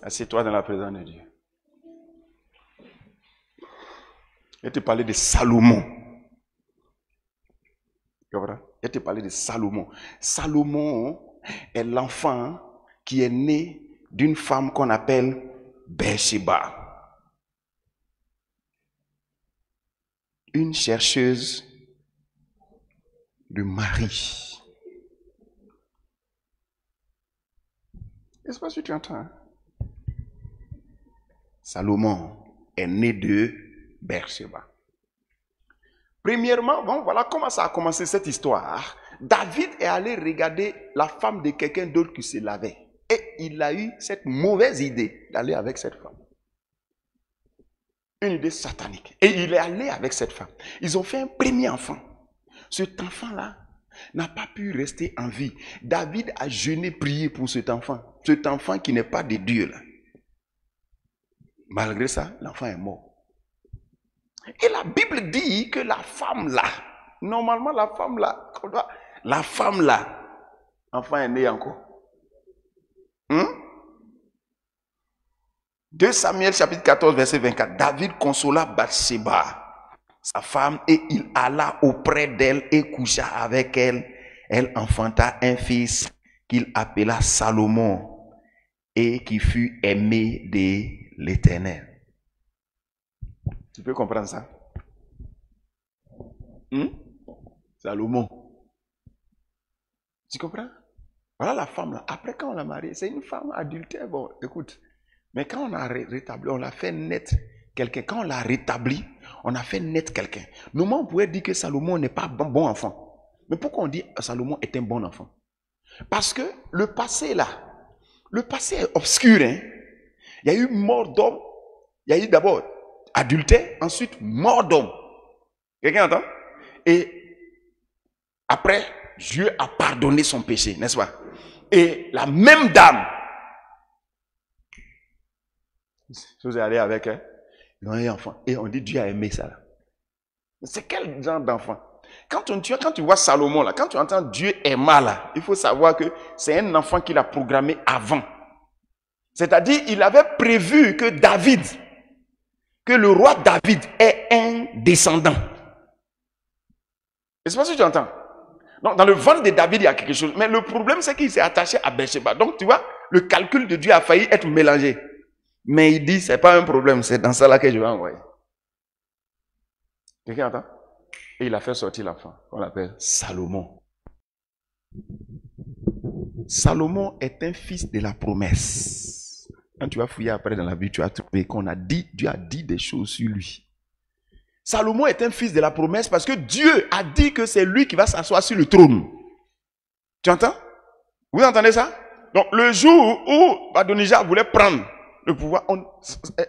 Assieds-toi dans la présence de Dieu. Je vais te parler de Salomon. Je vais te parler de Salomon. Salomon est l'enfant qui est né d'une femme qu'on appelle Bathsheba. Une chercheuse de mari. Est-ce que tu entends? Hein? Salomon est né de Bathsheba. Premièrement, bon, voilà comment ça a commencé cette histoire. David est allé regarder la femme de quelqu'un d'autre qui se lavait. Et il a eu cette mauvaise idée d'aller avec cette femme. Une idée satanique. Et il est allé avec cette femme. Ils ont fait un premier enfant. Cet enfant-là n'a pas pu rester en vie. David a jeûné, prié pour cet enfant. Cet enfant qui n'est pas de Dieu là. Malgré ça, l'enfant est mort. Et la Bible dit que la femme là, normalement la femme là, l'enfant est né encore. 2 Samuel chapitre 14 verset 24. David consola Bathsheba, sa femme, et il alla auprès d'elle et coucha avec elle. Elle enfanta un fils qu'il appela Salomon et qui fut aimé de l'Éternel. Tu peux comprendre ça? Salomon. Tu comprends? Voilà la femme là. Après, quand on l'a mariée, c'est une femme adultère. Bon, écoute. Mais quand on a rétabli, on l'a fait naître quelqu'un. Quand on l'a rétabli, on a fait naître quelqu'un. Nous, on pourrait dire que Salomon n'est pas un bon enfant. Mais pourquoi on dit que Salomon est un bon enfant? Parce que le passé là, le passé est obscur. Hein? Il y a eu mort d'homme. Il y a eu d'abord adultère, ensuite mort d'homme. Quelqu'un entend? Et après, Dieu a pardonné son péché, n'est-ce pas? Et la même dame, si vous allez avec elle, ils ont un enfant. Et on dit Dieu a aimé ça. C'est quel genre d'enfant? Quand tu vois Salomon là, quand tu entends Dieu aima là, il faut savoir que c'est un enfant qu'il a programmé avant. C'est-à-dire, il avait prévu que David, que le roi David est un descendant. Et c'est pas ce que tu entends. Donc, dans le ventre de David, il y a quelque chose. Mais le problème, c'est qu'il s'est attaché à Bathsheba. Donc, tu vois, le calcul de Dieu a failli être mélangé. Mais il dit, c'est pas un problème, c'est dans ça là que je vais envoyer. Quelqu'un entend? Et il a fait sortir l'enfant, qu'on appelle Salomon. Salomon est un fils de la promesse. Quand tu vas fouiller après dans la Bible, tu as trouvé qu'on a dit, Dieu a dit des choses sur lui. Salomon est un fils de la promesse parce que Dieu a dit que c'est lui qui va s'asseoir sur le trône. Tu entends? Vous entendez ça? Donc le jour où Adonijah voulait prendre le pouvoir,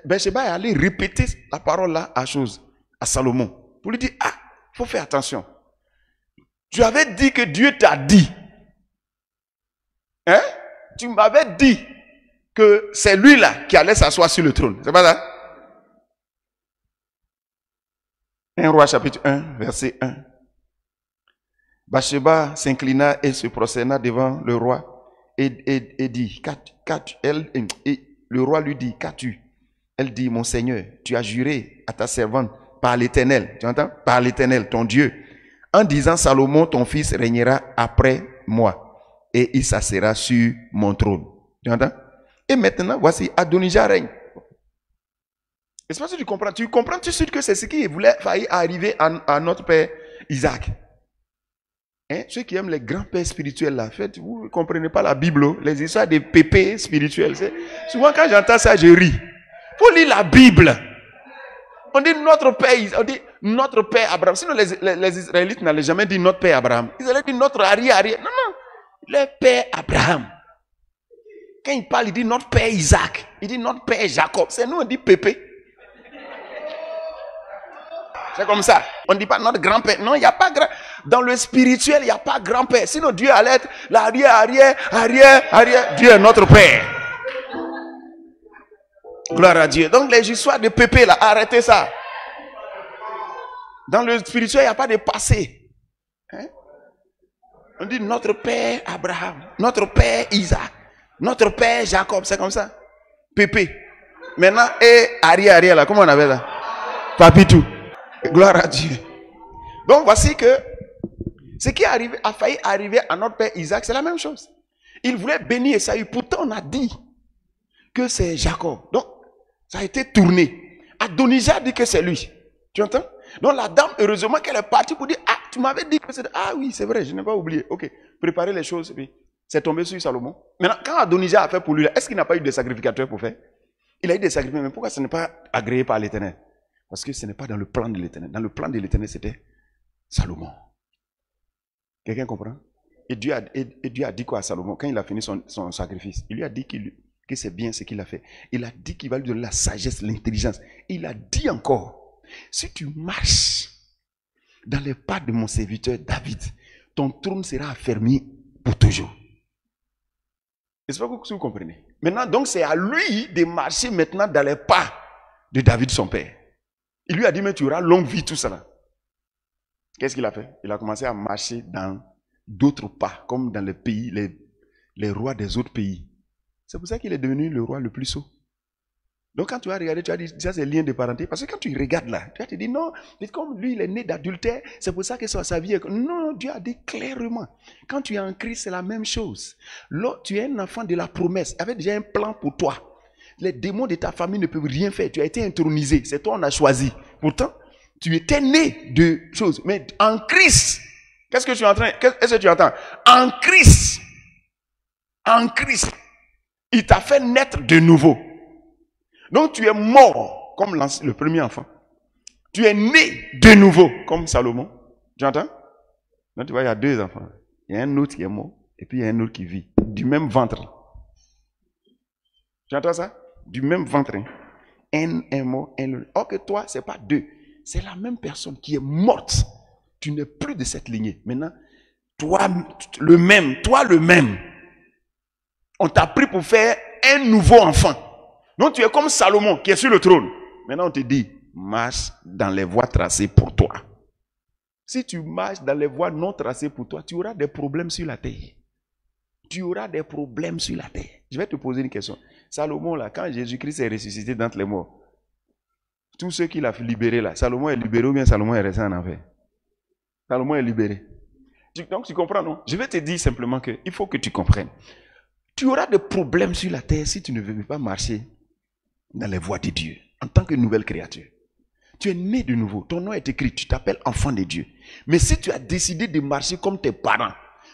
Bathsheba est allé répéter la parole là à Salomon. Pour lui dire, il faut faire attention. Tu avais dit que Dieu t'a dit. Hein? Tu m'avais dit que c'est lui là qui allait s'asseoir sur le trône. C'est pas ça? 1 Roi chapitre 1, verset 1. Bathsheba s'inclina et se prosterna devant le roi et dit, le roi lui dit, qu'as-tu? Elle dit, mon Seigneur, tu as juré à ta servante par l'Éternel, tu entends? Par l'Éternel, ton Dieu, en disant, Salomon, ton fils, régnera après moi et il s'assera sur mon trône. Tu entends? Et maintenant, voici, Adonijah règne. Est-ce que tu comprends? Tu comprends tout de suite que c'est ce qui voulait faillir arriver à notre père Isaac. Hein? Ceux qui aiment les grands-pères spirituels là, faites, vous ne comprenez pas la Bible, les histoires des pépés spirituels. Souvent quand j'entends ça, je ris. Il faut lire la Bible. On dit notre père Abraham. Sinon les Israélites n'allaient jamais dire notre père Abraham. Ils allaient dire notre arrière. Non. Le père Abraham. Quand il parle, il dit notre père Isaac. Il dit notre père Jacob. C'est nous, on dit pépé. C'est comme ça. On ne dit pas notre grand-père. Non, il n'y a pas grand. Dans le spirituel, il n'y a pas grand-père. Sinon, Dieu allait être l'arrière. Dieu est notre père. Gloire à Dieu. Donc, les histoires de pépé, là, arrêtez ça. Dans le spirituel, il n'y a pas de passé. Hein? On dit notre père Abraham, notre père Isaac, notre père Jacob. C'est comme ça. Pépé. Maintenant, et arrière là, comment on appelle ça? Papitou. Gloire à Dieu. Donc voici que ce qui a failli arriver à notre père Isaac, c'est la même chose. Il voulait bénir Esaü. Pourtant, on a dit que c'est Jacob. Donc, ça a été tourné. Adonijah dit que c'est lui. Tu entends? Donc la dame, heureusement qu'elle est partie pour dire, ah, tu m'avais dit que c'est... Ah oui, c'est vrai, je n'ai pas oublié. Ok, préparez les choses. Puis c'est tombé sur Salomon. Maintenant, quand Adonijah a fait pour lui, est-ce qu'il n'a pas eu de sacrificateurs pour faire? Il a eu des sacrificateurs, mais pourquoi ce n'est pas agréé par l'Éternel? Parce que ce n'est pas dans le plan de l'Éternel. Dans le plan de l'Éternel, c'était Salomon. Quelqu'un comprend? Et Dieu a dit quoi à Salomon quand il a fini son sacrifice? Il lui a dit que c'est bien ce qu'il a fait. Il a dit qu'il va lui donner la sagesse, l'intelligence. Il a dit encore, si tu marches dans les pas de mon serviteur David, ton trône sera affermi pour toujours. J'espère que vous comprenez. Maintenant, donc c'est à lui de marcher maintenant dans les pas de David son père. Il lui a dit, mais tu auras longue vie, tout ça. Qu'est-ce qu'il a fait? Il a commencé à marcher dans d'autres pas, comme dans les pays, les rois des autres pays. C'est pour ça qu'il est devenu le roi le plus sot. Donc quand tu as regardé, tu as dit, ça c'est lien de parenté. Parce que quand tu regardes là, tu as te dit, non, comme lui il est né d'adultère, c'est pour ça que sa vie est... Non, Dieu a dit clairement, quand tu es en Christ, c'est la même chose. Là, tu es un enfant de la promesse, avec déjà un plan pour toi. Les démons de ta famille ne peuvent rien faire. Tu as été intronisé, c'est toi on a choisi. Pourtant, tu étais né de choses. Mais en Christ, qu'est-ce que tu es en train, qu'est-ce que tu entends? En Christ, il t'a fait naître de nouveau. Donc tu es mort comme le premier enfant. Tu es né de nouveau comme Salomon. Tu entends? Donc tu vois, il y a deux enfants. Il y a un autre qui est mort et puis il y a un autre qui vit. Du même ventre. Tu entends ça? Du même ventre. Un est mort, un autre. Or que toi, ce n'est pas deux. C'est la même personne qui est morte. Tu n'es plus de cette lignée. Maintenant, toi le même. On t'a pris pour faire un nouveau enfant. Donc tu es comme Salomon qui est sur le trône. Maintenant on te dit, marche dans les voies tracées pour toi. Si tu marches dans les voies non tracées pour toi, tu auras des problèmes sur la terre. Tu auras des problèmes sur la terre. Je vais te poser une question. Salomon là, quand Jésus-Christ est ressuscité d'entre les morts, tous ceux qu'il a libérés là, Salomon est libéré ou bien Salomon est resté en enfer? Salomon est libéré. Donc tu comprends, non? Je vais te dire simplement qu'il faut que tu comprennes. Tu auras des problèmes sur la terre si tu ne veux pas marcher dans les voies de Dieu, en tant que nouvelle créature. Tu es né de nouveau, ton nom est écrit, tu t'appelles enfant de Dieu. Mais si tu as décidé de marcher comme tes parents,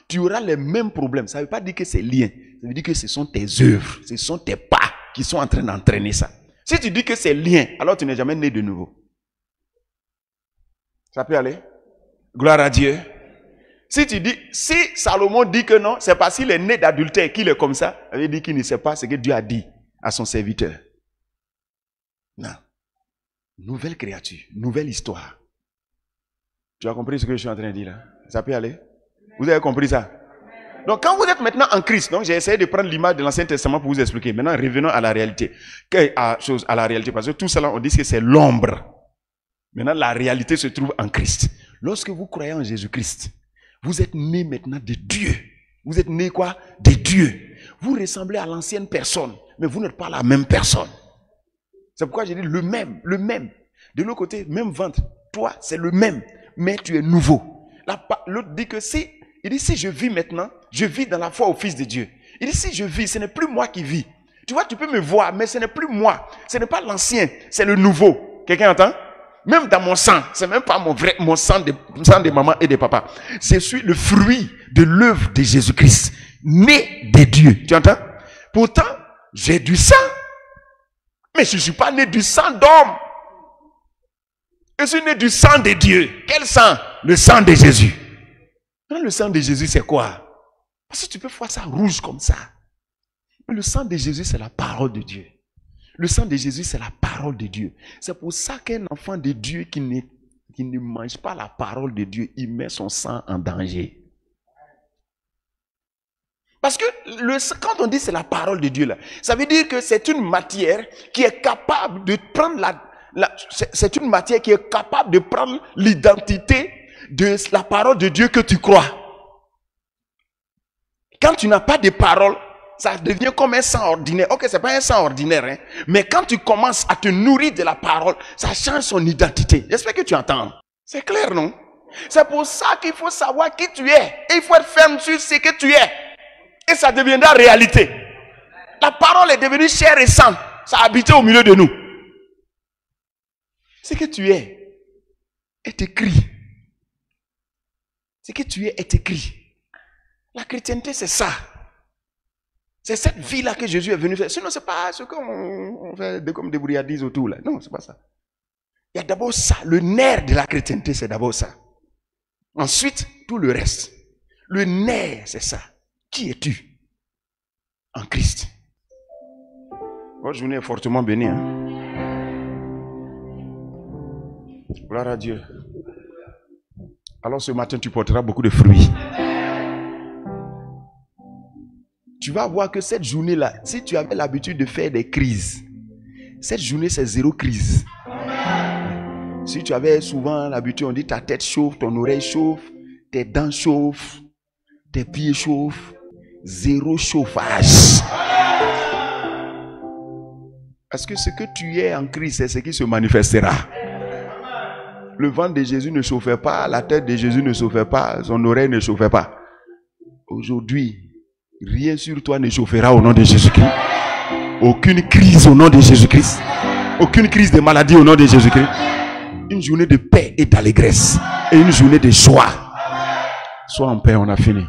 tu auras les mêmes problèmes. Ça ne veut pas dire que c'est lien, ça veut dire que ce sont tes œuvres, ce sont tes pas qui sont en train d'entraîner ça. Si tu dis que c'est lien, alors tu n'es jamais né de nouveau. Ça peut aller? Gloire à Dieu. Si Salomon dit que non, c'est parce qu'il est né d'adultère qu'il est comme ça, ça veut dire qu'il ne sait pas ce que Dieu a dit à son serviteur. Non. Nouvelle créature, nouvelle histoire. Tu as compris ce que je suis en train de dire là? Ça peut aller? Vous avez compris ça? Donc quand vous êtes maintenant en Christ, donc j'ai essayé de prendre l'image de l'Ancien Testament pour vous expliquer. Maintenant revenons à la réalité. À la réalité, parce que tout cela on dit que c'est l'ombre. Maintenant la réalité se trouve en Christ. Lorsque vous croyez en Jésus-Christ, vous êtes né maintenant de Dieu. Vous êtes né quoi? De Dieu. Vous ressemblez à l'ancienne personne, mais vous n'êtes pas la même personne. C'est pourquoi j'ai dit le même. De l'autre côté, même ventre. Toi, c'est le même, mais tu es nouveau. L'autre dit que si je vis maintenant, je vis dans la foi au Fils de Dieu. Il dit si je vis, ce n'est plus moi qui vis. Tu vois, tu peux me voir, mais ce n'est plus moi. Ce n'est pas l'ancien, c'est le nouveau. Quelqu'un entend? Même dans mon sang, c'est même pas mon sang de maman et de papa. Je suis le fruit de l'œuvre de Jésus-Christ, né de Dieu. Tu entends? Pourtant, j'ai du sang, mais je ne suis pas né du sang d'homme. Je suis né du sang de Dieu. Quel sang? Le sang de Jésus. Le sang de Jésus, c'est quoi? Parce que tu peux voir ça rouge comme ça. Mais le sang de Jésus, c'est la parole de Dieu. Le sang de Jésus, c'est la parole de Dieu. C'est pour ça qu'un enfant de Dieu qui ne mange pas la parole de Dieu, il met son sang en danger. Parce que quand on dit c'est la parole de Dieu, là, ça veut dire que c'est une matière qui est capable de prendre c'est une matière qui est capable de prendre l'identité de la parole de Dieu que tu crois. Quand tu n'as pas de parole, ça devient comme un sang ordinaire. Ok, c'est pas un sang ordinaire, hein, mais quand tu commences à te nourrir de la parole, ça change son identité. J'espère que tu entends. C'est clair, non? C'est pour ça qu'il faut savoir qui tu es. Et il faut être ferme sur ce que tu es. Et ça deviendra réalité. La parole est devenue chair et sang. Ça a habité au milieu de nous. Ce que tu es est écrit. Ce que tu es est écrit. La chrétienté, c'est ça. C'est cette vie-là que Jésus est venu faire. Sinon, ce n'est pas ce qu'on fait comme des brouillardises autour. Là. Non, ce n'est pas ça. Il y a d'abord ça. Le nerf de la chrétienté, c'est d'abord ça. Ensuite, tout le reste. Le nerf, c'est ça. Qui es-tu? En Christ. Votre journée est fortement bénie. Hein? Gloire à Dieu. Alors ce matin, tu porteras beaucoup de fruits. Tu vas voir que cette journée-là, si tu avais l'habitude de faire des crises, cette journée, c'est 0 crise. Si tu avais souvent l'habitude, on dit ta tête chauffe, ton oreille chauffe, tes dents chauffent, tes pieds chauffent, 0 chauffage. Parce que ce que tu es en Christ, c'est ce qui se manifestera. Le ventre de Jésus ne chauffait pas, la tête de Jésus ne chauffait pas, son oreille ne chauffait pas. Aujourd'hui, rien sur toi ne chauffera au nom de Jésus-Christ. Aucune crise au nom de Jésus-Christ. Aucune crise de maladie au nom de Jésus-Christ. Une journée de paix et d'allégresse. Et une journée de joie. Sois en paix, on a fini.